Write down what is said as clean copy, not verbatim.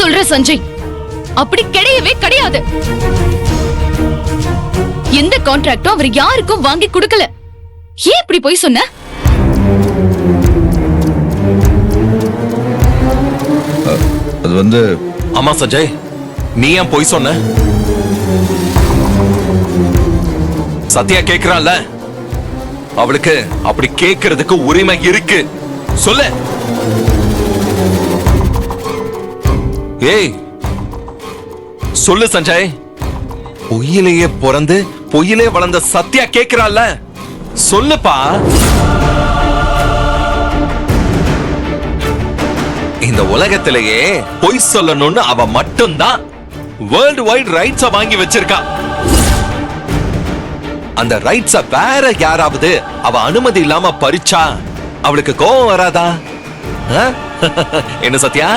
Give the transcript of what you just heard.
சொல்ற சஞ்சய், அப்படி கிடையவே கிடையாது. எந்த கான்ட்ராக்டும் அவர் யாருக்கும் வாங்கி கொடுக்கல. ஏன் இப்படி போய் சொன்ன? அது வந்து ஆமா சஞ்சய், நீ ஏன் போய் சொன்ன? சத்யா கேக்குறான்ல, அவளுக்கு அப்படி கேக்குறதுக்கு உரிமை இருக்கு. சொல்லு. ஏய் சொல்லு சஞ்சய், பொய்யிலேயே பிறந்து பொய்யிலே வளர்ந்த சத்யா கேக்குறாள்ல, சொல்லுப்பா. இந்த உலகத்திலேயே பொய் சொல்லணும்னு அவ மட்டும்தான் வேர்ல்ட் வைட் ரைட்ஸ வாங்கி வச்சிருக்கா. அந்த ரைட்ஸ வேற யாராவது அவ அனுமதி இல்லாம பறிச்சா அவளுக்கு கோபம் வராதா? என்ன சத்யா?